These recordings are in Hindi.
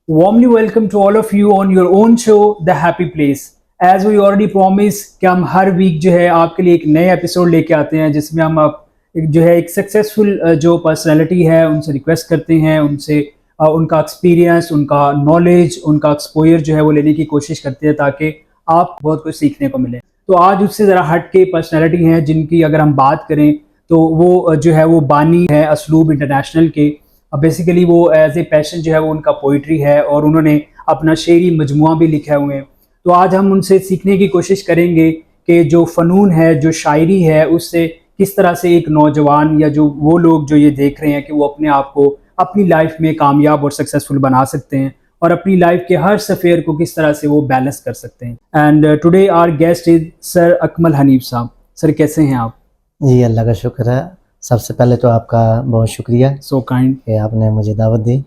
Warmly welcome to all of you on your own show, The Happy Place. As we already promised कि हम हर वीक जो है आपके लिए एक नए एपिसोड लेके आते हैं जिसमें हम आप जो है एक सक्सेसफुल जो पर्सनालिटी है उनसे रिक्वेस्ट करते हैं, उनसे उनका एक्सपीरियंस, उनका नॉलेज, उनका एक्सपोजर जो है वो लेने की कोशिश करते हैं ताकि आप बहुत कुछ सीखने को मिले। तो आज उससे ज़रा हट के पर्सनैलिटी हैं जिनकी अगर हम बात करें तो वो जो है वो बानी है असलूब इंटरनेशनल के। बेसिकली वो एज ए पैशन जो है वो उनका पोइट्री है और उन्होंने अपना शेरी मजमुआ भी लिखे हुए हैं। तो आज हम उनसे सीखने की कोशिश करेंगे कि जो फ़नून है, जो शायरी है, उससे किस तरह से एक नौजवान या जो वो लोग जो ये देख रहे हैं कि वो अपने आप को अपनी लाइफ में कामयाब और सक्सेसफुल बना सकते हैं और अपनी लाइफ के हर सफ़ेयर को किस तरह से वो बैलेंस कर सकते हैं। And today our guest is sir Akmal Hanif sahab. Sir कैसे हैं आप? जी अल्लाह का शुक्र है। सबसे पहले तो आपका बहुत शुक्रिया सो काइंड कि आपने मुझे दावत दी।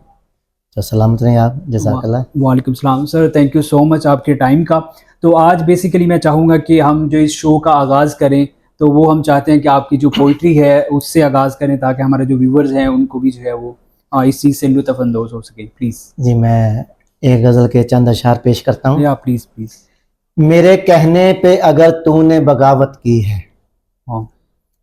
तो सलामत रहें आप। जज़ाकल्लाह। वालेकुम सलाम sir, thank you so much आपके टाइम का। तो आज बेसिकली मैं चाहूँगा कि हम जो इस शो का आगाज़ करें तो वो हम चाहते हैं कि आपकी जो पोइट्री है उससे आगाज़ करें ताकि हमारे जो व्यूवर्स हैं उनको भी जो है वो इस चीज़ से लुत्फ़ अंदोज़ हो सके। प्लीज़ जी मैं एक गज़ल के चंद अशार पेश करता हूँ। या प्लीज़ प्लीज़। मेरे कहने पे अगर तूने बगावत की है, हाँ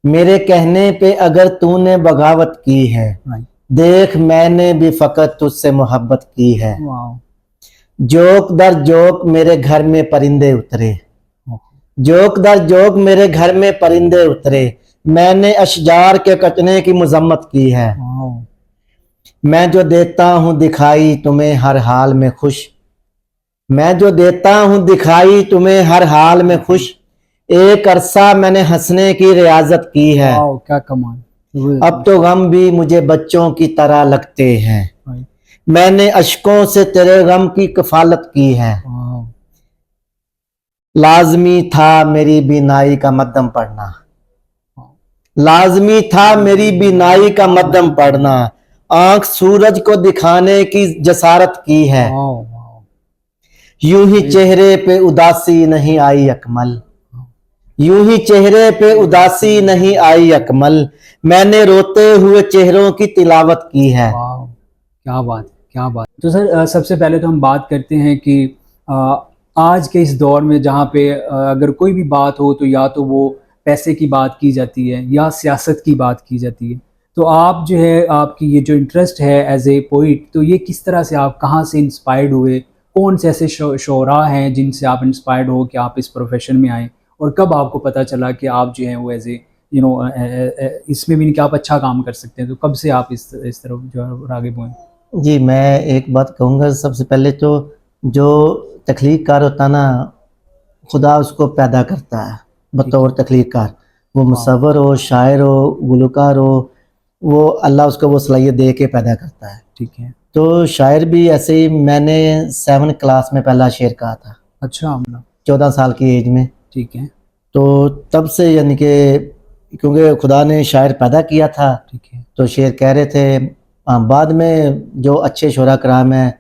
मेरे कहने पे अगर तूने बगावत की है, राइट। देख मैंने भी फ़कत तुझसे मोहब्बत की है। वाओ। जोक दर जोक मेरे घर में परिंदे उतरे, जोक दर जोक मेरे घर में परिंदे उतरे, मैंने अशजार के कटने की मजम्मत की है। वाओ। मैं जो देता हूँ दिखाई तुम्हें हर हाल में खुश, मैं जो देता हूँ दिखाई तुम्हें हर हाल में खुश, एक अरसा मैंने हंसने की रियाजत की है। वाओ क्या कमाल। अब तो गम भी मुझे बच्चों की तरह लगते हैं, राइट। मैंने अश्कों से तेरे गम की कफालत की है। वाओ। लाजमी था मेरी बीनाई का मध्यम पढ़ना, लाजमी था मेरी बीनाई का मध्यम पढ़ना, आंख सूरज को दिखाने की जसारत की है। वाओ। वाओ। यूं ही चेहरे पे उदासी नहीं आई अकमल, यूं ही चेहरे पे उदासी नहीं आई अकमल, मैंने रोते हुए चेहरों की तिलावत की है। वाह क्या बात, क्या बात। तो सर सबसे पहले तो हम बात करते हैं कि आज के इस दौर में जहाँ पे अगर कोई भी बात हो तो या तो वो पैसे की बात की जाती है या सियासत की बात की जाती है। तो आप जो है आपकी ये जो इंटरेस्ट है एज ए पोइट, तो ये किस तरह से आप कहाँ से इंस्पायर्ड हुए? कौन से ऐसे शोरा हैं जिनसे आप इंस्पायर्ड हो कि आप इस प्रोफेशन में आए? और कब आपको पता चला कि आप जो हैं वो एज ए इसमें भी नहीं कि आप अच्छा काम कर सकते हैं? तो कब से आप इस तरफ जो है आगे बढ़े? जी मैं एक बात कहूँगा, सबसे पहले तो जो तख्लीक कार होता ना, खुदा उसको पैदा करता है बतौर तख्लीक कार। वो मुसव्वर हो, शायर हो, गुलकार हो, वो अल्लाह उसको वो सलाहियत दे के पैदा करता है। ठीक है। तो शायर भी ऐसे ही, मैंने 7 क्लास में पहला शेर कहा था। अच्छा हमला। 14 साल की एज में। ठीक है। तो तब से यानी कि क्योंकि खुदा ने शायर पैदा किया था, ठीक है। तो शेर कह रहे थे। बाद में जो अच्छे शुरा कराम हैं,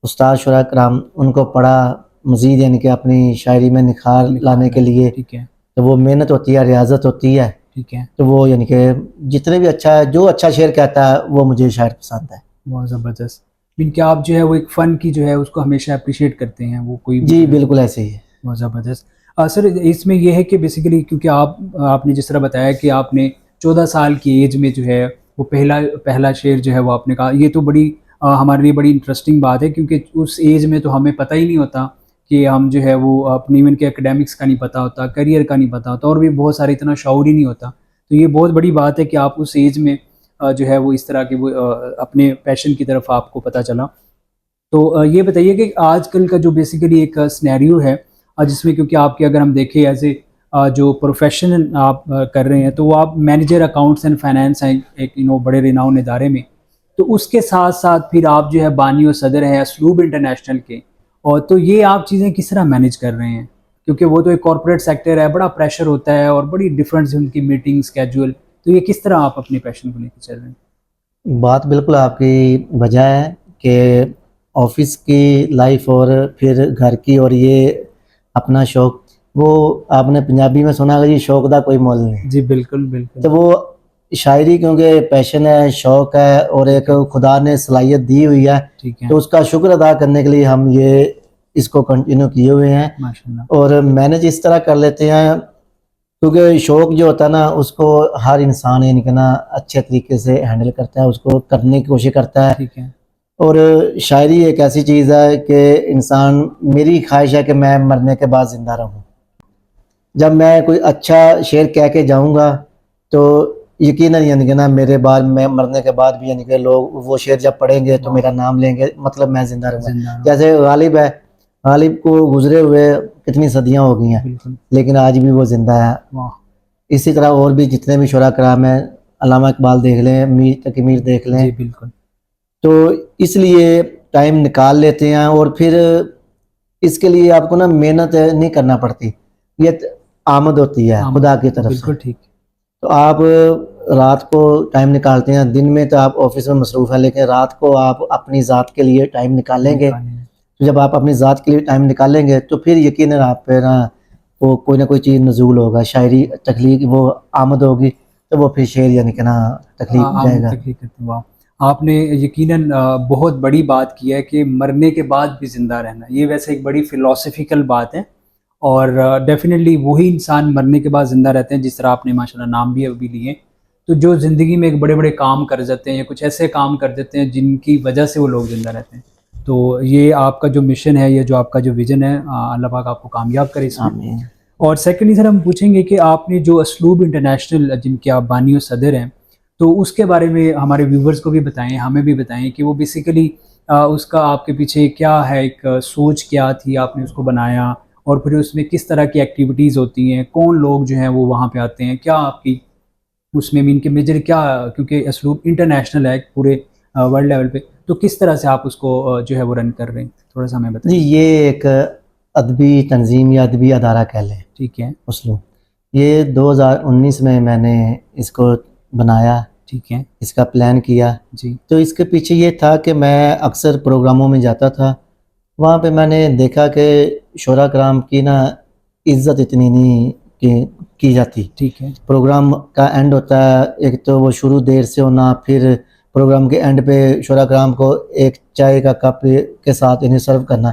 उस्ताद शुरा कराम, उनको पढ़ा मज़ीद यानी कि अपनी शायरी में निखार लाने के लिए। ठीक है। तो वो मेहनत होती है, रियाजत होती है। ठीक है। तो वो यानी कि जितने भी अच्छा है, जो अच्छा शेर कहता है वो मुझे शायर पसंद है। बहुत ज़बरदस्त। मीन कि आप जो है वो एक फ़न की जो है उसको हमेशा अप्रिशिएट करते हैं, वो कोई भी जी बिल्कुल ऐसे ही है। बहुत ज़बरदस्त। सर इसमें ये है कि बेसिकली क्योंकि आपने जिस तरह बताया कि आपने 14 साल की एज में जो है वो पहला शेर जो है वो आपने कहा, ये तो बड़ी हमारे लिए बड़ी इंटरेस्टिंग बात है क्योंकि उस एज में तो हमें पता ही नहीं होता कि हम जो है वो अपनी इवन के एकेडमिक्स का नहीं पता होता, करियर का नहीं पता होता और भी बहुत सारे इतना शऊर ही नहीं होता। तो ये बहुत बड़ी बात है कि आप उस एज में जो है वो इस तरह के वो अपने पैशन की तरफ आपको पता चला। तो ये बताइए कि आजकल का जो बेसिकली एक सिनेरियो है जिसमें क्योंकि आपके अगर हम देखें एज ए जो प्रोफेशन आप कर रहे हैं तो वो आप मैनेजर अकाउंट्स एंड फाइनेंस हैं एक बड़े रिनाउन इदारे में। तो उसके साथ साथ फिर आप जो है बानी और सदर हैं असलूब इंटरनेशनल के। और तो ये आप चीज़ें किस तरह मैनेज कर रहे हैं? क्योंकि वो तो एक कॉर्पोरेट सेक्टर है, बड़ा प्रेशर होता है और बड़ी डिफरेंस उनकी मीटिंग स्केड्यूल। तो ये किस तरह आप अपने पैशन को लेकर चल रहे हैं? बात बिल्कुल आपकी वजह है कि ऑफिस की लाइफ और फिर घर की और ये अपना शौक, वो आपने पंजाबी में सुना होगा जी, शौक दा कोई मोल नहीं। जी बिल्कुल बिल्कुल। तो वो शायरी क्योंकि पैशन है, शौक है और एक खुदा ने सलाहियत दी हुई है, ठीक है, तो उसका शुक्र अदा करने के लिए हम ये इसको कंटिन्यू किए हुए हैं। माशाल्लाह। और मैनेज इस तरह कर लेते हैं क्योंकि शौक जो होता है ना उसको हर इंसान यानी कि ना अच्छे तरीके से हैंडल करता है, उसको करने की कोशिश करता है। ठीक है, और शायरी एक ऐसी चीज़ है कि इंसान, मेरी ख्वाहिश है कि मैं मरने के बाद ज़िंदा रहूं। जब मैं कोई अच्छा शेर कह के जाऊंगा तो यकीनन यानी कि ना मेरे बाद, मैं मरने के बाद भी यानी कि लोग वो शेर जब पढ़ेंगे तो वाह। मेरा नाम लेंगे, मतलब मैं ज़िंदा रहूँगा। जिंदा रहो। जैसे गालिब है, गालिब को गुजरे हुए कितनी सदियां हो गई हैं, बिल्कुल, लेकिन आज भी वो ज़िंदा है। वाह। इसी तरह और भी जितने भी शुरा कराम हैं, अल्लामा इकबाल देख लें, मीर तकी मीर देख लें, जी बिल्कुल, तो इसलिए टाइम निकाल लेते हैं। और फिर इसके लिए आपको ना मेहनत नहीं करना पड़ती, ये आमद होती है खुदा की तरफ से। बिल्कुल ठीक। तो आप रात को टाइम निकालते हैं, दिन में तो आप ऑफिस में मसरूफ़ है, लेकिन रात को आप अपनी ज़ात के लिए टाइम निकालेंगे। तो जब आप अपनी ज़ात के लिए टाइम निकालेंगे तो फिर यकीनन आप पे ना वो कोई ना कोई चीज़ नज़ूल होगा, शायरी तख्लीक वो आमद होगी, तो वो फिर शेर यानी कि ना तख्लीक हो जाएगा। तकलीफ करते हैं, वाह। आपने यकीनन बहुत बड़ी बात की है कि मरने के बाद भी ज़िंदा रहना, ये वैसे एक बड़ी फ़िलॉसफ़िकल बात है। और डेफ़िनेटली वही इंसान मरने के बाद ज़िंदा रहते हैं जिस तरह आपने माशाल्लाह नाम भी अभी लिए। तो जो ज़िंदगी में एक बड़े-बड़े काम कर जाते हैं या कुछ ऐसे काम कर देते हैं जिनकी वजह से वो लोग ज़िंदा रहते हैं। तो ये आपका जो मिशन है, ये जो आपका जो विज़न है, अल्लाह पाक आपको कामयाब करे इसमें। आमीन। और सेकंडली सर हम पूछेंगे कि आपने जो असलूब इंटरनेशनल जिनके आप बानी और सदर हैं, तो उसके बारे में हमारे व्यूवर्स को भी बताएं, हमें भी बताएं कि वो बेसिकली उसका आपके पीछे क्या है, एक सोच क्या थी, आपने उसको बनाया और फिर उसमें किस तरह की एक्टिविटीज़ होती हैं, कौन लोग जो हैं वो वहाँ पे आते हैं, क्या आपकी उसमें मीन के मेजर क्या, क्योंकि असलूब इंटरनेशनल है पूरे वर्ल्ड लेवल पे, तो किस तरह से आप उसको जो है वो रन कर रहे हैं, थोड़ा सा हमें जी, बताइए। ये एक अदबी तंजीम या अदबी अदारा कह लें, ठीक है, उसलूब। ये 2019 में मैंने इसको बनाया, ठीक है, इसका प्लान किया। जी, तो इसके पीछे ये था कि मैं अक्सर प्रोग्रामों में जाता था, वहाँ पे मैंने देखा कि शुरा कराम की ना इज़्ज़त इतनी नहीं की जाती। ठीक है, प्रोग्राम का एंड होता है, एक तो वो शुरू देर से होना, फिर प्रोग्राम के एंड पे शुरा कराम को एक चाय का कप के साथ इन्हें सर्व करना।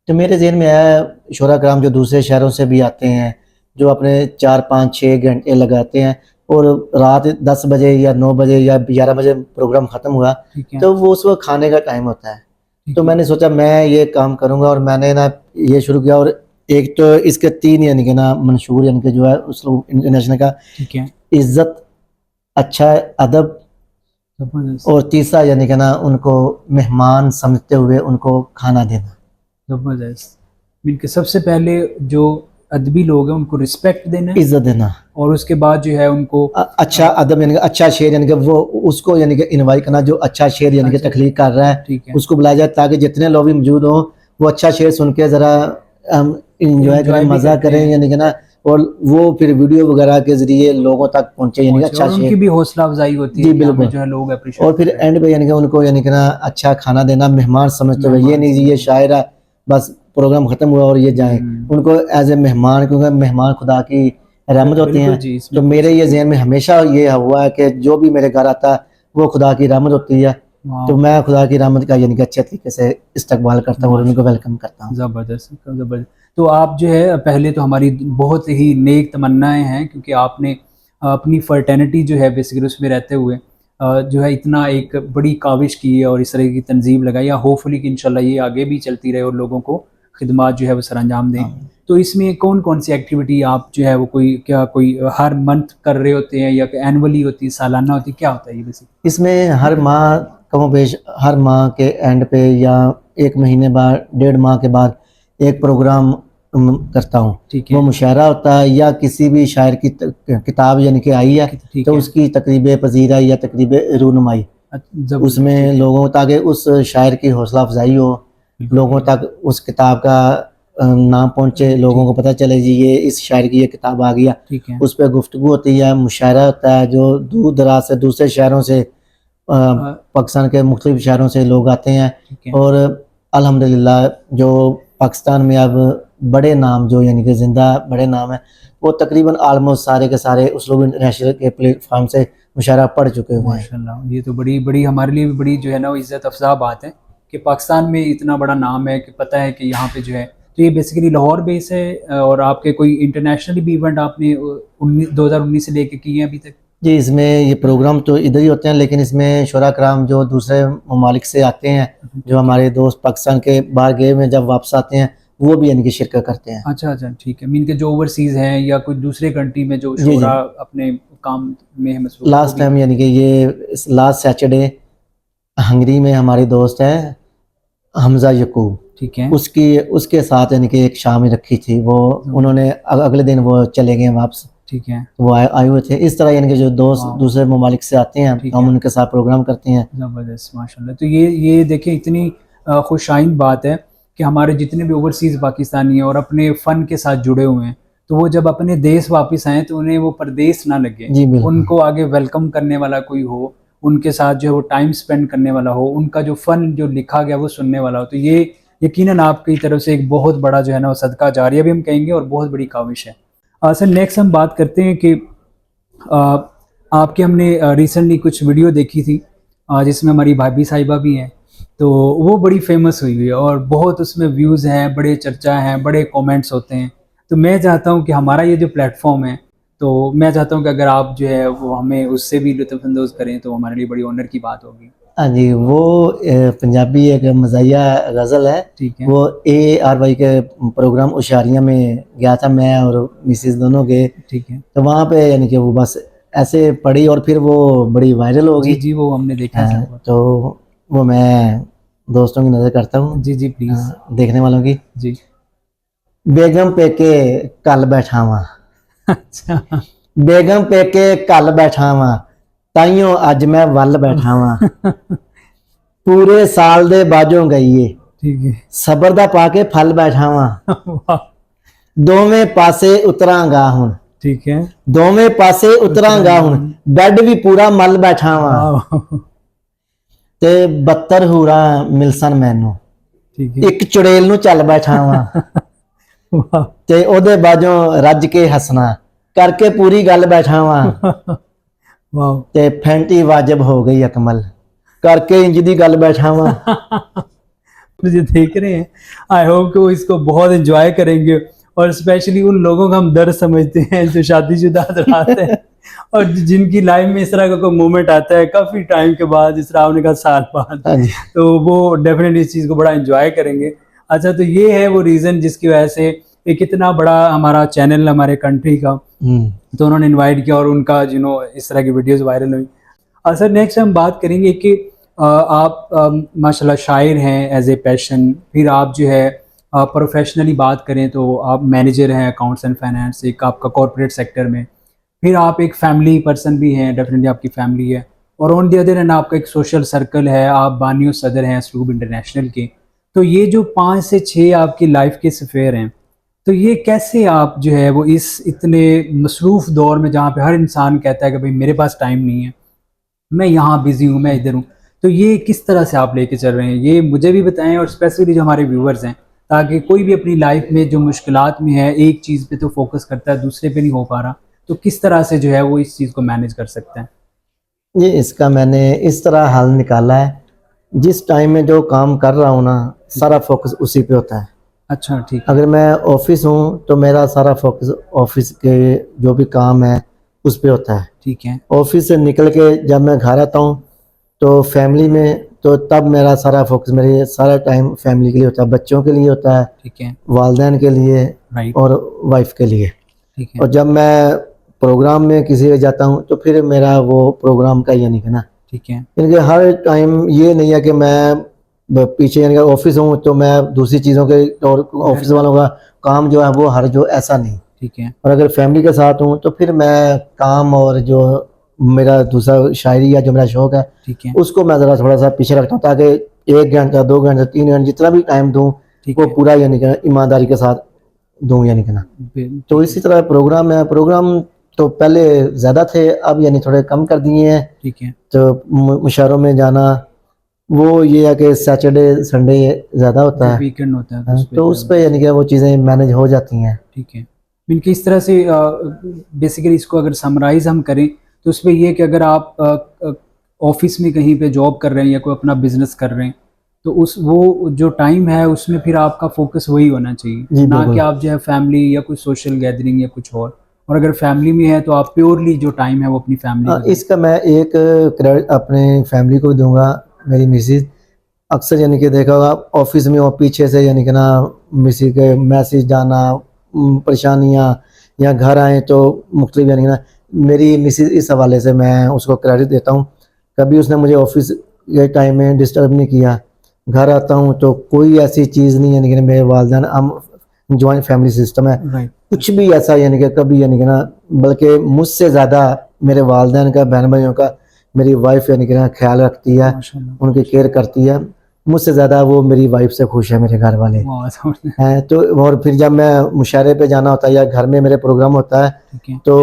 तो मेरे ज़हन में आया, शुरा कराम जो दूसरे शहरों से भी आते हैं, जो अपने 4-5-6 घंटे लगाते हैं और रात 10 बजे या 9 बजे या 11 बजे प्रोग्राम ख़त्म हुआ, ठीक है, तो वो उस वक्त खाने का टाइम होता है। ठीक तो है, मैंने सोचा मैं ये काम करूँगा और मैंने ना ये शुरू किया। और एक तो इसके 3 यानी कि ना मंशूर यानी कि जो है उसलूब इंटरनेशनल का, ठीक है, इज़्ज़त, अच्छा अदब, ज़बरदस्त, और तीसरा यानी कि ना उनको मेहमान समझते हुए उनको खाना देना, ज़बरदस्त। मीन के सबसे पहले जो अदबी लोग हैं उनको रिस्पेक्ट देना है इज़्ज़त देना। और उसके बाद जो है उनको अच्छा अदब यानी कि अच्छा शेर यानी कि वो उसको यानी कि इनवाइट करना जो अच्छा शेर यानी कि अच्छा, तख्लीक कर रहा है, ठीक है, उसको बुलाया जाए ताकि जितने लोग भी मौजूद हों वो अच्छा शेर सुन के ज़रा इंजॉय करें, एंजॉय भी मज़ा करते करें हैं। यानी कि ना, और वो फिर वीडियो वगैरह के ज़रिए लोगों तक पहुँचे यानी कि पहुँचे अच्छा और उनकी शेर। भी हौसला अफजाई होती है जी कि हमें बिल्कुल। जो है लोग अप्रिशिएट और कर फिर रहे हैं। एंड पे यानी कि उनको यानी कि ना अच्छा खाना देना, मेहमान समझते हुए, ये मेहमान नहीं जी ये समझ शायर है बस प्रोग्राम ख़त्म हुआ और ये जाएं, उनको एज ए मेहमान, क्योंकि मेहमान खुदा की रहमत होती बिल्कुल हैं। जी, तो इसमें कोई मेरे शक ये नहीं। जहन में हमेशा ये हुआ है कि जो भी मेरे घर आता है वो खुदा की रहमत होती है। वाह, तो मैं खुदा की रहमत का यानी कि अच्छे तरीके से इस्तकबाल करता हूँ और उनको माशाल्लाह, वेलकम करता हूँ। ज़बरदस्त, ज़बरदस्त। तो आप जो है पहले तो हमारी बहुत ही नेक तमन्नाएँ हैं क्योंकि आपने अपनी फ़र्टेनिटी जो है बेसिकली उसमें रहते हुए जो है इतना एक बड़ी काविश की है और इस तरह की तंज़ीम लगाई है, होपफुली कि इंशाल्लाह ये आगे भी चलती रहे और लोगों को खिदमत जो है वो सरअंजाम दें। हाँ। तो इसमें कौन-कौन सी एक्टिविटी आप जो है वो कोई हर मंथ कर रहे होते हैं या एनुअली होती है, सालाना होती है, क्या होता है ये बेसिकली? इसमें हर माह कमोबेश हर माह के एंड पे या 1 महीने बाद, 1.5 माह के बाद एक प्रोग्राम करता हूँ। ठीक वो है, मुशायरा होता है या किसी भी शायर की किताब यानी कि आई है, ठीक तो है। उसकी तकरीब पज़ीराई या तकरीब रूनुमाई, ज़बरदस्त, उसमें ठीक है। लोगों ताकि उस शायर की हौसला अफजाई हो, बिल्कुल, लोगों बिल्कुल। तक उस किताब का नाम पहुँचे, लोगों ठीक को पता चले जी ये इस शायर की ये किताब आ गया। ठीक है। उस पे गुफ्तगू होती है, मुशायरा होता है, जो दूर दराज से दूसरे शहरों से पाकिस्तान के मुख्तलिफ शहरों से लोग आते हैं। ठीक है। और अल्हम्दुलिल्लाह जो पाकिस्तान में अब बड़े नाम जो यानी कि ज़िंदा बड़े नाम हैं, वो तकरीबन ऑलमोस्ट सारे के सारे उसलूब इंटरनेशनल के प्लेटफॉर्म से मुशायरा पढ़ चुके हुए हैं। माशाल्लाह, ये तो बड़ी बड़ी हमारे लिए भी बड़ी जो है ना वो इज़्ज़त अफ़ज़ा बात है कि पाकिस्तान में इतना बड़ा नाम है कि पता है कि यहाँ पे जो है, तो ये बेसिकली लाहौर बेस है और आपके कोई इंटरनेशनली भी इवेंट आपने 2019 से लेके किए हैं अभी तक? जी, इसमें ये प्रोग्राम तो इधर ही होते हैं, लेकिन इसमें शुरा कराम जो दूसरे ममालिक से आते हैं, जो हमारे दोस्त पाकिस्तान के बाहर गए हुए जब वापस आते हैं, वो भी इनकी शिरकत करते हैं। अच्छा अच्छा, ठीक है। मीन के जो ओवरसीज़ हैं या कोई दूसरे कंट्री में जो जी, जी। शोरा अपने काम में है मसरूफ़, वो लास्ट भी। टाइम यानी कि ये लास्ट सैटरडे हंगरी में हमारे दोस्त हैं हमजा यकूब, ठीक है। उसके साथ यानी कि एक शाम ही रखी थी, वो उन्होंने अगले दिन वो चले गए वापस, ठीक है। वो आए हुए थे। इस तरह यानी कि जो दोस्त हाँ। दूसरे ममालिक से आते हैं, ठीक हम है। उनके साथ प्रोग्राम करते हैं। ज़बरदस्त, माशाल्लाह। तो ये देखिए इतनी खुशाइन बात है कि हमारे जितने भी ओवरसीज़ पाकिस्तानी हैं और अपने फ़न के साथ जुड़े हुए हैं, तो वो जब अपने देश वापस आएँ तो उन्हें वो परदेस ना लगे। जी, बिल्कुल। उनको आगे वेलकम करने वाला कोई हो, उनके साथ जो है वो टाइम स्पेंड करने वाला हो, उनका जो फ़न जो लिखा गया वो सुनने वाला हो। तो ये यकीनन आपकी तरफ से एक बहुत बड़ा जो है ना वो सदका जारिया भी हम कहेंगे और बहुत बड़ी काविश है। सर नेक्स्ट हम बात करते हैं कि अ, आपके हमने रिसेंटली कुछ वीडियो देखी थी जिसमें हमारी भाभी साहिबा भी हैं, तो वो बड़ी फेमस हुई हुई है और बहुत उसमें व्यूज़ हैं, बड़े चर्चा हैं, बड़े कमेंट्स होते हैं। तो मैं चाहता हूँ कि हमारा ये जो प्लेटफॉर्म है, तो मैं चाहता हूँ कि अगर आप जो है वो हमें उससे भी लुत्फ़अंदोज़ करें तो हमारे लिए बड़ी ऑनर की बात होगी। हाँ जी, वो पंजाबी एक मज़ाहिया गज़ल है, ठीक है। वो ARY के प्रोग्राम होशियारियाँ में गया था, मैं और मिसेस दोनों गए, ठीक है। तो वहाँ पे यानी कि वो बस ऐसे पढ़ी और फिर वो बड़ी वायरल हो जी, गई। जी, वो हमने देखा है सर। तो वो मैं दोस्तों की नज़र करता हूँ, जी, जी, प्लीज़। देखने वालों की। जी। बेगम पेके कल बैठावां, अच्छा। बेगम पेके कल बैठावां, ताइयों अज मैं वल बैठावां, पूरे साल दे बाजों गईए, ठीक है। सबर दा पाके फल बैठावां, वाह! दोवें पासे उतरांगा हुण, ठीक है। दोवें पासे उतरांगा हुण, बैड भी पूरा मल बैठावां, वाह! ते 72 हूरां मिलसन मैनू, ठीक है। एक चुड़ेल नू चल बैठावां, वाह! ते ओदे बाजों रज के हसना, करके पूरी गल बैठावां, वाह! ते फैंटी वाजिब हो गई अकमल, करके इंज दी गल बैठावां। मुझे देख रहे हैं, आई होप कि वो इसको बहुत एंजॉय करेंगे और स्पेशली उन लोगों का हम दर्द समझते हैं जो शादीशुदा हज़रात हैं और जिनकी लाइफ में इस तरह का कोई मोमेंट आता है काफ़ी टाइम के बाद, जिस तरह आपने कहा साल बाद, हाँ जी। तो वो डेफिनेटली इस चीज़ को बड़ा एंजॉय करेंगे। अच्छा, तो ये है वो रीज़न जिसकी वजह से एक इतना बड़ा हमारा चैनल हमारे कंट्री का, तो उन्होंने इनवाइट किया और उनका इस तरह की वीडियोस वायरल हुई। सर नेक्स्ट हम बात करेंगे कि आप माशाल्लाह शायर हैं एज ए पैशन, फिर आप जो है प्रोफेशनली बात करें तो आप मैनेजर हैं अकाउंट्स एंड फाइनेंस, एक आपका कॉर्पोरेट सेक्टर में, फिर आप एक फैमिली पर्सन भी हैं, डेफिनेटली आपकी फैमिली है, और ऑन द अदर एंड आपका एक सोशल सर्कल है, आप बानी सदर हैं स्लूब इंटरनेशनल के। तो ये जो 5 से 6 आपकी लाइफ के सफ़ेर हैं, तो ये कैसे आप जो है वो इस इतने मसरूफ़ दौर में जहाँ पे हर इंसान कहता है कि भाई मेरे पास टाइम नहीं है, मैं यहाँ बिज़ी हूँ, मैं इधर हूँ, तो ये किस तरह से आप लेके चल रहे हैं? ये मुझे भी बताएं और स्पेसिफिकली जो हमारे व्यूअर्स हैं, ताकि कोई भी अपनी लाइफ में जो मुश्किलात में है, एक चीज़ पे तो फोकस करता है, दूसरे पे नहीं हो पा रहा, तो किस तरह से जो है वो इस चीज़ को मैनेज कर सकते हैं? ये इसका मैंने इस तरह हल निकाला है, जिस टाइम में जो काम कर रहा हूँ ना, सारा फोकस उसी पे होता है। अच्छा, ठीक है। अगर मैं ऑफिस हूँ तो मेरा सारा फोकस ऑफिस के जो भी काम है उस पे होता है। ठीक है। ऑफिस से निकल के जब मैं घर आता हूँ तो फैमिली में, तो तब मेरा सारा फोकस, मेरे सारा टाइम फैमिली के लिए होता है, बच्चों के लिए होता है, ठीक है। वालदैन के लिए राइट। और वाइफ के लिए। ठीक है। और जब मैं प्रोग्राम में किसी के जाता हूँ तो फिर मेरा वो प्रोग्राम का यानी कि ना, ठीक है। यानी कि हर टाइम ये नहीं है कि मैं पीछे यानी कि ऑफिस हूँ तो मैं दूसरी चीज़ों के और ऑफिस वालों का काम जो है वो हर जो, ऐसा नहीं। ठीक है। और अगर फैमिली के साथ हूँ तो फिर मैं काम और जो मेरा दूसरा शायरी या जो मेरा शौक है ठीक है। उसको मैं ज़रा थोड़ा सा पीछे रखता हूँ, ताकि 1 घंटा 2 घंटा 3 घंटा जितना भी टाइम दूँ ठीक वो है। पूरा यानी कि ईमानदारी के साथ दूँ यानी कि ना। तो इसी तरह प्रोग्राम है, प्रोग्राम तो पहले ज़्यादा थे, अब यानी थोड़े कम कर दिए हैं। ठीक है। तो मुशायरों में जाना वो ये है कि सैटरडे संडे ज़्यादा होता है, वीकेंड होता है तो उस पर यानी कि वो चीज़ें मैनेज हो जाती हैं। ठीक है। इनकी इस तरह से बेसिकली इसको अगर समराइज़ हम करें तो उसमें ये कि अगर आप ऑफिस में कहीं पे जॉब कर रहे हैं या कोई अपना बिजनेस कर रहे हैं, तो उस वो जो टाइम है उसमें फिर आपका फोकस वही होना चाहिए, जी ना कि बिल्कुल। आप जो है फैमिली या कोई सोशल गैदरिंग या कुछ और अगर फैमिली में है तो आप प्योरली जो टाइम है वो अपनी फैमिली को दें। इसका मैं एक क्रेडिट अपने फैमिली को दूंगा। मेरी मिसेज अक्सर यानी कि देखा होगा ऑफिस में, वो पीछे से यानी कि ना मिसेज के मैसेज जाना, परेशानियाँ, या घर आए तो मुख्तलिफ यानी कि ना, मेरी मिसेज इस हवाले से मैं उसको क्रेडिट देता हूँ। कभी उसने मुझे ऑफिस के टाइम में डिस्टर्ब नहीं किया। घर आता हूँ तो कोई ऐसी चीज़ नहीं, यानी कि मेरे वालिदैन, हम जॉइंट फैमिली सिस्टम है, राइट। कुछ भी ऐसा यानी कि कभी यानी कि ना, बल्कि मुझसे ज़्यादा मेरे वालिदैन का, बहन भाइयों का मेरी वाइफ यानी कि ना ख्याल रखती है, माशाल्लाह। उनकी केयर करती है। मुझसे ज़्यादा वो मेरी वाइफ से खुश है, मेरे घर वाले वाह, समझ हैं। तो और फिर जब मैं मुशायरे पे जाना होता है या घर में मेरे प्रोग्राम होता है, ठीक है। तो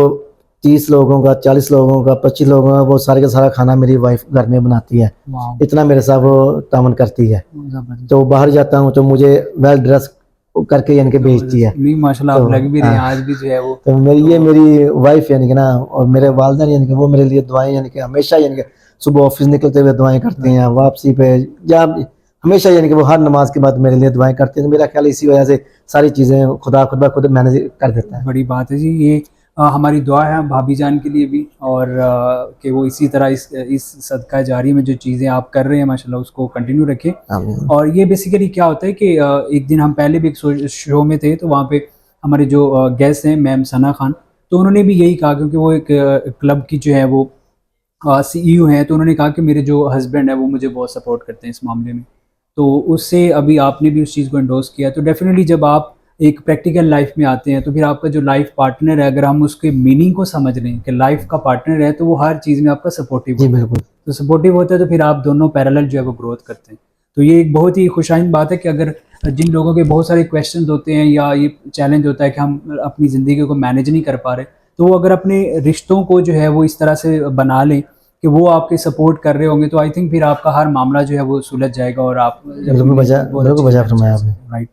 30 लोगों का, 40 लोगों का, 25 लोगों का वो सारे का सारा खाना मेरी वाइफ घर में बनाती है। वाह, इतना मेरे साथ वो तामन करती है। जबरदस्त। तो बाहर जाता हूँ तो मुझे वेल ड्रेस करके यानी कि भेजती है। नहीं, माशाल्लाह तो आप लग भी रहे हैं हाँ, आज भी जो है वो। तो ये तो मेरी वाइफ यानी कि ना, और मेरे वालिदैन यानी कि वो मेरे लिए दुआएं यानी कि हमेशा, यानी कि सुबह ऑफिस निकलते हुए दुआएं करते हैं, वापसी पे या हमेशा यानी कि वो हर नमाज के बाद मेरे लिए दुआएं करते हैं। तो मेरा ख्याल है इसी वजह से सारी चीज़ें खुदा खुद ब खुद मैनेज कर देता है। बड़ी बात है जी ये। हमारी दुआ है भाभी जान के लिए भी, और कि वो इसी तरह इस सदका जारी में जो चीज़ें आप कर रहे हैं माशाल्लाह उसको कंटिन्यू रखें। आमीन। और ये बेसिकली क्या होता है कि एक दिन हम पहले भी एक शो में थे, तो वहाँ पे हमारे जो गेस्ट हैं मैम सना खान, तो उन्होंने भी यही कहा, क्योंकि वो एक क्लब की जो है वो सीईओ हैं, तो उन्होंने कहा कि मेरे जो हस्बैंड है वो मुझे बहुत सपोर्ट करते हैं इस मामले में। तो उससे अभी आपने भी उस चीज़ को एंडोर्स किया, तो डेफिनेटली जब आप एक प्रैक्टिकल लाइफ में आते हैं तो फिर आपका जो लाइफ पार्टनर है, अगर हम उसके मीनिंग को समझ रहे हैं कि लाइफ का पार्टनर है, तो वो हर चीज़ में आपका सपोर्टिव जी होता है। बिल्कुल। तो सपोर्टिव होता है तो फिर आप दोनों पैरेलल जो है वो ग्रोथ करते हैं। तो ये एक बहुत ही खुशाइन बात है कि अगर जिन लोगों के बहुत सारे क्वेश्चन होते हैं या ये चैलेंज होता है कि हम अपनी ज़िंदगी को मैनेज नहीं कर पा रहे, तो वो अगर अपने रिश्तों को जो है वो इस तरह से बना लें कि वो आपके सपोर्ट कर रहे होंगे, तो आई थिंक फिर आपका हर मामला जो है वो सुलझ जाएगा और आप अपनी ज़िंदगी बहुत अच्छी बिल्कुल से बजा मैनेज फरमाया कर आपने। सकते हैं। राइट।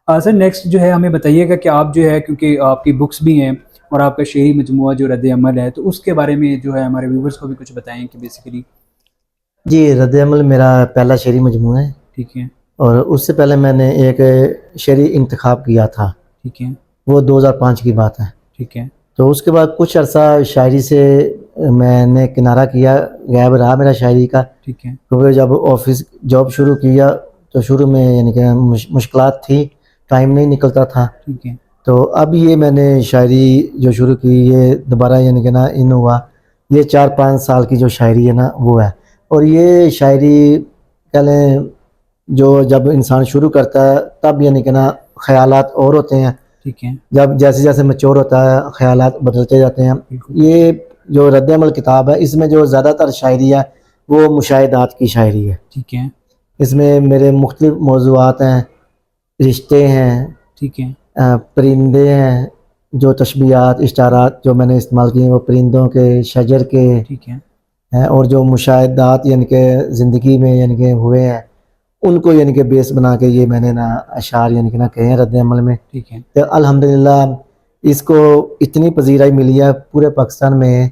सर नेक्स्ट जो है हमें बताइएगा कि आप जो है, क्योंकि आपकी बुक्स भी हैं और आपका शेरी मजमूआ जो रद्द अमल है, तो उसके बारे में जो है हमारे व्यूवर्स को भी कुछ बताएं कि बेसिकली। जी, रद्द अमल मेरा पहला शेरी मजमू है, ठीक है। और उससे पहले मैंने एक शेरी इंतखाब किया था, ठीक है। वो 2005 की बात है। ठीक है। तो उसके बाद कुछ अरसा शायरी से मैंने किनारा किया, गैब रहा मेरा शायरी का, ठीक है। क्योंकि जब ऑफिस जॉब शुरू किया तो शुरू में यानी कि मुश्किलात थी, टाइम नहीं निकलता था। ठीक है। तो अब ये मैंने शायरी जो शुरू की, ये दोबारा यानी कि ना इन हुआ, ये 4-5 साल की जो शायरी है ना वो है। और ये शायरी कह लें जो जब इंसान शुरू करता है तब यानी कि ना ख़यालात और होते हैं, ठीक है। जब जैसे जैसे मैच्योर होता है ख़यालात बदलते जाते हैं। बिल्कुल। ये जो रद्द अमल किताब है, इसमें जो ज़्यादातर शायरी है वो मुशाहिदात की शायरी है। ठीक है। इसमें मेरे मुख्तलिफ मौज़ूआत हैं, रिश्ते हैं, ठीक है। परिंदे हैं, जो तशबीहात, इशारात जो मैंने इस्तेमाल किए हैं वो परिंदों के, शजर के ठीक है। हैं, और जो मुशाहिदात यानी कि ज़िंदगी में यानी कि हुए हैं उनको यानी कि बेस बना के ये मैंने ना अशार यानी कि ना कहे हैं रद्द अमल में। ठीक है। तो अल्हम्दुलिल्लाह इसको इतनी पजीराई मिली है पूरे पाकिस्तान में,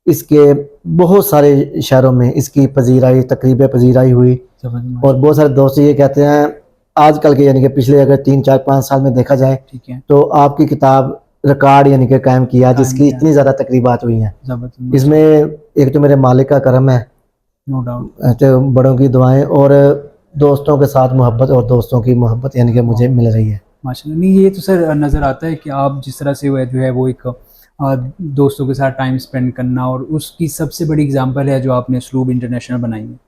इसके बहुत सारे शहरों में इसकी पजीराई, तकरीब पजीराई हुई। जबरदस्त। और बहुत सारे दोस्त ये कहते हैं आजकल के यानी कि पिछले अगर 3-4-5 साल में देखा जाए ठीक है। तो आपकी किताब रिकॉर्ड यानी कि कायम किया, कायम जिसकी किया। इतनी ज़्यादा तकरीबात हुई हैं। जबरदस्त। इसमें एक तो मेरे मालिक का करम है, नो डाउट। तो बड़ों की दुआएं, और दोस्तों के साथ मोहब्बत, और दोस्तों की मोहब्बत यानी कि मुझे मिल रही है। माशाल्लाह। नहीं, ये तो सर नज़र आता है कि आप जिस तरह से वो जो है वो एक दोस्तों के साथ टाइम स्पेंड करना, और उसकी सबसे बड़ी एग्जांपल है जो आपने स्लूब इंटरनेशनल बनाई है,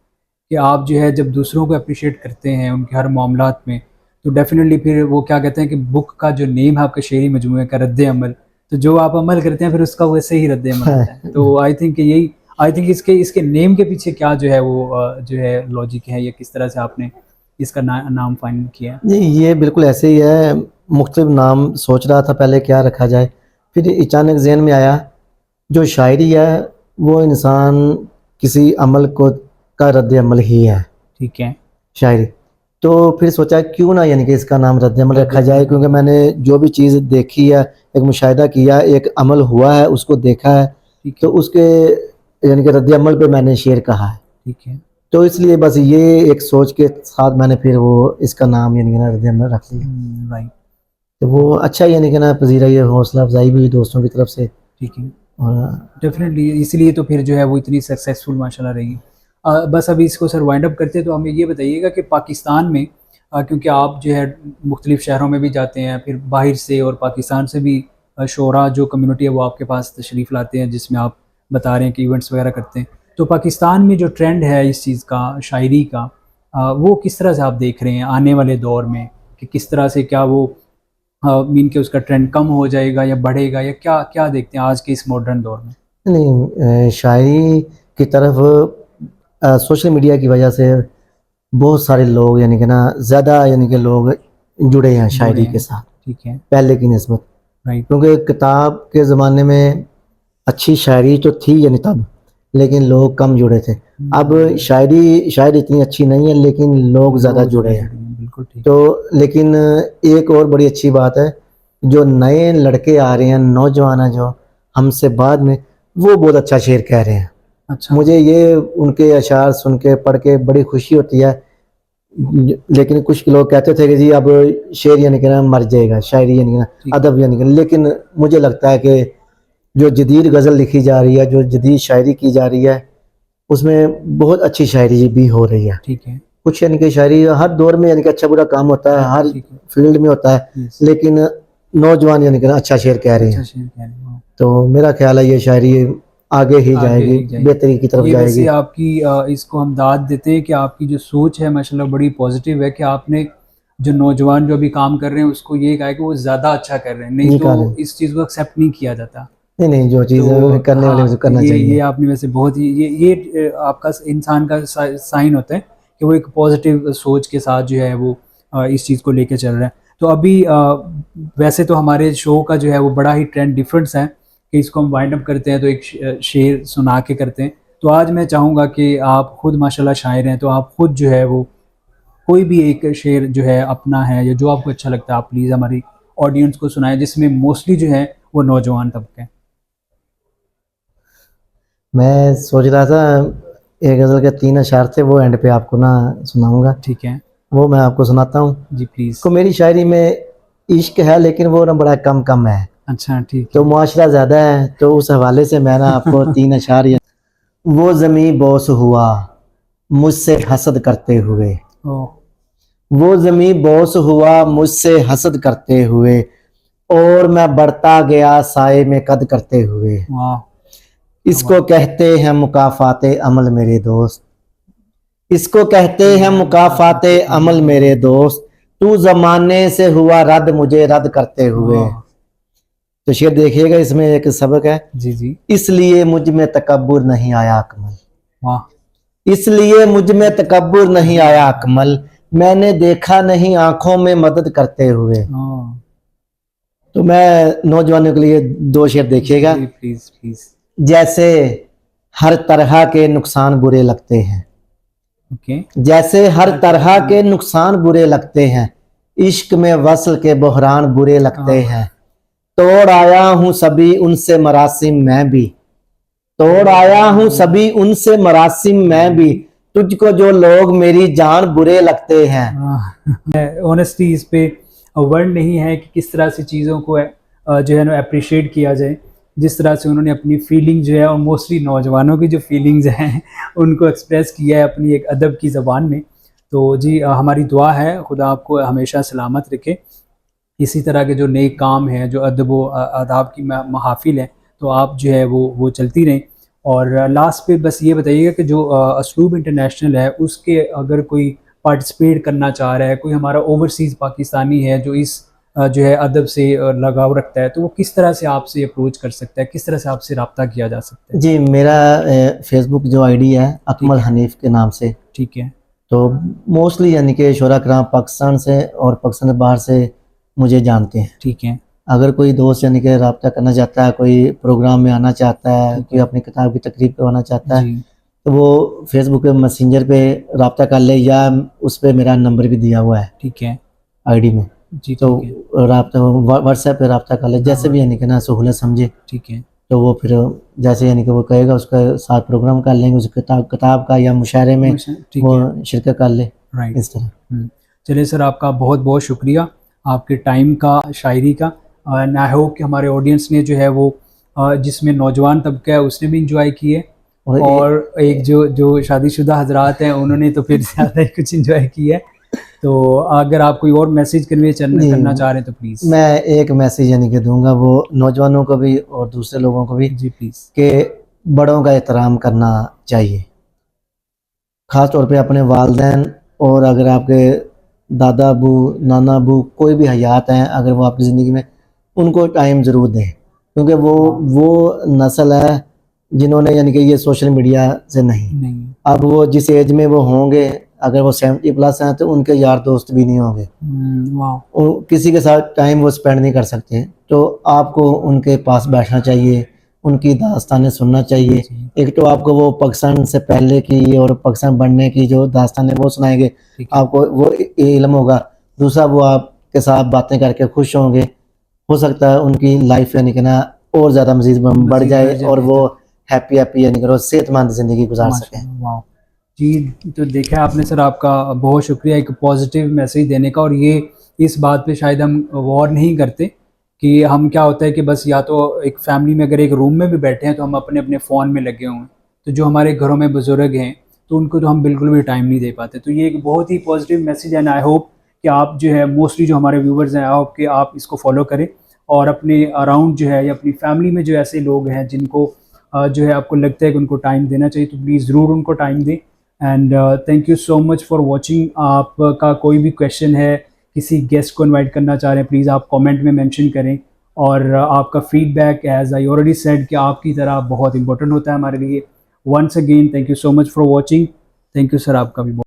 कि आप जो है जब दूसरों को अप्रिशिएट करते हैं उनके हर मामलात में, तो डेफिनेटली फिर वो क्या कहते हैं कि बुक का जो नेम है आपका शेरी मजमूए का रद्द अमल, तो जो आप अमल करते हैं फिर उसका वैसे ही रद्द अमल होता है। तो आई थिंक इसके नेम के पीछे क्या जो है वो जो है लॉजिक है, या किस तरह से आपने इसका नाम फाइनल किया है। नहीं, ये बिल्कुल ऐसे ही है। मुख्तलिफ नाम सोच रहा था पहले क्या रखा जाए, फिर अचानक जहन में आया जो शायरी है वो इंसान किसी अमल को का रद्द अमल ही है, ठीक है। शायरी। तो फिर सोचा क्यों ना यानी कि इसका नाम रद्द अमल रखा जाए, क्योंकि मैंने जो भी चीज़ देखी है, एक मुशाहिदा किया, एक अमल हुआ है उसको देखा है, ठीक तो है। उसके यानी कि रद्द अमल पे मैंने शेर कहा है। ठीक है। तो इसलिए बस ये एक सोच के साथ मैंने फिर वो इसका नाम यानी कि ना रद्द अमल रख लिया। राइट। तो वो अच्छा यानी कि ना पजीरा, ये हौसला अफजाई भी हुई दोस्तों की तरफ से। ठीक है। और डेफिनेटली इसलिए तो फिर जो है वो इतनी सक्सेसफुल माशाल्लाह रही। बस अभी इसको सर वाइंड अप करते हैं, तो हमें ये बताइएगा कि पाकिस्तान में क्योंकि आप जो है मुख्तलिफ़ शहरों में भी जाते हैं, फिर बाहर से और पाकिस्तान से भी शोरा जो कम्युनिटी है वो आपके पास तशरीफ़ लाते हैं, जिसमें आप बता रहे हैं कि इवेंट्स वगैरह करते हैं। तो पाकिस्तान में जो ट्रेंड है इस चीज़ का, शायरी का, वो किस तरह से आप देख रहे हैं आने वाले दौर में, कि किस तरह से क्या वो मीन के उसका ट्रेंड कम हो जाएगा या बढ़ेगा, या क्या क्या देखते हैं आज के इस मॉडर्न दौर में? नहीं, शायरी की तरफ सोशल मीडिया की वजह से बहुत सारे लोग यानी कि ना ज़्यादा यानी कि लोग जुड़े हैं शायरी के साथ ठीक है। पहले की निस्बत। राइट। क्योंकि किताब के ज़माने में अच्छी शायरी तो थी यानी तब, लेकिन लोग कम जुड़े थे। अब शायरी इतनी अच्छी नहीं है, लेकिन लोग ज़्यादा जुड़े हैं। बिल्कुल ठीक। तो लेकिन एक और बड़ी अच्छी बात है, जो नए लड़के आ रहे हैं, नौजवान हैं जो हमसे बाद में, वो बहुत अच्छा शेर कह रहे हैं। अच्छा। मुझे ये उनके अशार सुन के पढ़ के बड़ी खुशी होती है। लेकिन कुछ लोग कहते थे कि जी अब शेर यानी कि ना मर जाएगा, शायरी यानी कि ना अदब यानी कि, लेकिन मुझे लगता है कि जो जदीद गज़ल लिखी जा रही है, जो जदीद शायरी की जा रही है, उसमें बहुत अच्छी शायरी भी हो रही है। ठीक है। कुछ यानी कि शायरी हर दौर में यानी कि अच्छा बुरा काम होता है, हर फील्ड में होता है, Yes. लेकिन नौजवान यानी कि ना अच्छा शेर कह रहे अच्छा हैं। शेर कह रहे हैं। तो मेरा ख्याल है ये शायरी आगे ही जाएगी, बेहतरी की तरफ ये जाएगी। वैसे आपकी इसको हम दाद देते हैं कि आपकी जो सोच है माशाल्लाह बड़ी पॉजिटिव है, कि आपने जो नौजवान जो अभी काम कर रहे हैं उसको ये कहा है कि वो ज़्यादा अच्छा कर रहे हैं, नहीं निकालें। तो इस चीज़ को एक्सेप्ट नहीं किया जाता। नहीं नहीं, जो चीज़ तो करने वाले हाँ, उसे तो करना ये चाहिए। आपने वैसे बहुत ही ये आपका इंसान का साइन होता है कि वो एक पॉजिटिव सोच के साथ जो है वो इस चीज़ को लेके चल रहा है। तो अभी वैसे तो हमारे शो का जो है वो बड़ा ही ट्रेंड डिफरेंस है कि इसको हम वाइंड अप करते हैं तो एक शेर सुना के करते हैं। तो आज मैं चाहूँगा कि आप खुद माशाल्लाह शायर हैं, तो आप खुद जो है वो कोई भी एक शेर जो है अपना है या जो आपको अच्छा लगता है, आप प्लीज़ हमारी ऑडियंस को सुनाएं, जिसमें मोस्टली जो है वो नौजवान तबका है। मैं सोच रहा था एक गज़ल के 3 अशार थे, वो एंड पे आपको ना सुनाऊंगा। ठीक है वो मैं आपको सुनाता हूँ। जी, प्लीज़। को मेरी शायरी में इश्क है, लेकिन वो ना बड़ा कम कम है, अच्छा, ठीक तो है। मुआशरा ज़्यादा है, तो उस हवाले से मैं ना आपको 3 अशार वो ज़मी बोस हुआ मुझसे हसद करते हुए, ओह! वो ज़मी बोस हुआ मुझसे हसद करते हुए, और मैं बढ़ता गया साए में कद करते हुए। वाह! इसको कहते हैं मुकाफ़ाते अमल मेरे दोस्त, इसको कहते हैं मुकाफ़ाते अमल मेरे दोस्त, तू ज़माने से हुआ रद्द मुझे रद्द करते हुए। वाह! तो शेर देखिएगा, इसमें एक सबक है। जी, जी। इसलिए मुझ में तकब्बुर नहीं आया अकमल, वाह! इसलिए मुझ में तकब्बुर नहीं आया अकमल, मैंने देखा नहीं आंखों में मदद करते हुए। ओह! तो मैं नौजवानों के लिए 2 शेर देखिएगा। जी, प्लीज़, प्लीज़। जैसे हर तरह के नुकसान बुरे लगते हैं, ओके। जैसे हर तरह के नुकसान बुरे लगते हैं, इश्क में वस्ल के बहरान बुरे लगते हैं, तोड़ आया हूँ सभी उनसे मरासिम मैं भी, तोड़ आया हूँ सभी उनसे मरासिम मैं भी, तुझको जो लोग मेरी जान बुरे लगते हैं। ऑनेस्टली इस पे वर्ड नहीं है कि किस तरह से चीज़ों को जो है ना अप्रिशिएट किया जाए, जिस तरह से उन्होंने अपनी फीलिंग जो है, और मोस्टली नौजवानों की जो फीलिंग्स हैं उनको एक्सप्रेस किया है अपनी एक अदब की ज़बान में। तो जी हमारी दुआ है खुदा आपको हमेशा सलामत रखे। इसी तरह के जो नए काम हैं, जो अदब व आदाब की महाफ़िल है, तो आप जो है वो चलती रहें। और लास्ट पे बस ये बताइएगा कि जो असलूब इंटरनेशनल है उसके अगर कोई पार्टिसिपेट करना चाह रहा है, कोई हमारा ओवरसीज़ पाकिस्तानी है जो इस जो है अदब से लगाव रखता है, तो वो किस तरह से आपसे अप्रोच कर सकता है, किस तरह से आपसे रब्ता किया जा सकता है? जी, मेरा फेसबुक जो आईडी है अकमल हनीफ के नाम से। ठीक है। तो मोस्टली यानी कि शोरा कराम पाकिस्तान से और पाकिस्तान से बाहर से मुझे जानते हैं। ठीक है। अगर कोई दोस्त यानी कि रब्ता करना चाहता है, कोई प्रोग्राम में आना चाहता है, कोई अपनी किताब की तकरीब करवाना चाहता है, जी। तो वो फेसबुक पे मैसेंजर पे रब्ता कर ले, या उस पर मेरा नंबर भी दिया हुआ है ठीक है। आईडी में। जी, तो ठीक है। रब्ता व्हाट्सएप पे रब्ता कर ले, जैसे भी यानी कि ना सहूलत समझे। ठीक है। तो वो फिर जैसे यानी कि वो कहेगा उसका साथ प्रोग्राम कर लेंगे, उस किताब का या मुशायरे में ठीक वो है, शिरकत कर ले राइट। इस तरह। चलिए सर, आपका बहुत बहुत शुक्रिया आपके टाइम का, शायरी का। एंड आई होप कि हमारे ऑडियंस ने जो है वो जिसमें नौजवान तबका है उसने भी इंजॉय किए, और और एक जो जो शादीशुदा हजरात हैं उन्होंने तो फिर ज़्यादा ही कुछ इंजॉय किया है। तो अगर आप कोई और मैसेज कन्वे करना चाह रहे हैं तो प्लीज़। मैं एक मैसेज यानी कि दूंगा वो नौजवानों को भी और दूसरे लोगों को भी जी प्लीज़। कि बड़ों का एहतराम करना चाहिए, ख़ास तौर पे अपने वालिदैन, और अगर आपके दादा अबू, नाना अबू कोई भी हयात हैं, अगर वो आपकी ज़िंदगी में, उनको टाइम ज़रूर दें, क्योंकि वो नस्ल है जिन्होंने यानी कि ये सोशल मीडिया से नहीं, अब वो जिस एज में वो होंगे, अगर वो 70+ हैं तो उनके यार दोस्त भी नहीं होंगे, किसी के साथ टाइम वो स्पेंड नहीं कर सकते। तो आपको उनके पास बैठना चाहिए, उनकी दास्तानें सुनना चाहिए। एक तो आपको वो पाकिस्तान से पहले की और पाकिस्तान बनने की जो दास्तानें वो सुनाएंगे, आपको वो इल्म होगा। दूसरा, वो आपके साथ बातें करके खुश होंगे, हो सकता है उनकी लाइफ यानी कि ना और ज़्यादा मज़ीद बढ़ जाए और वो हैप्पी यानी कि सेहतमंद ज़िंदगी गुजार सकें। वाह जी, तो देखा आपने सर, आपका बहुत शुक्रिया एक पॉजिटिव मैसेज देने का। और ये इस बात पे शायद हम गौर नहीं करते कि हम क्या होता है कि बस या तो एक फैमिली में अगर एक रूम में भी बैठे हैं तो हम अपने अपने फ़ोन में लगे हुए हैं, तो जो हमारे घरों में बुज़ुर्ग हैं तो उनको तो हम बिल्कुल भी टाइम नहीं दे पाते। तो ये एक बहुत ही पॉजिटिव मैसेज है, एंड आई होप कि आप जो है मोस्टली जो हमारे व्यूवर्स हैं, आई होप कि आप इसको फॉलो करें और अपने अराउंड जो है या अपनी फैमिली में जो ऐसे लोग हैं जिनको जो है आपको लगता है कि उनको टाइम देना चाहिए, तो प्लीज़ ज़रूर उनको टाइम दें। And thank you so much for watching. आपका कोई भी क्वेश्चन है, किसी गेस्ट को इनवाइट करना चाह रहे हैं, प्लीज़ आप कमेंट में मेंशन करें। और आपका feedback, as I already said, कि आपकी तरह बहुत इंपॉर्टेंट होता है हमारे लिए। Once again thank you so much for watching. Thank you sir, आपका भी बहुत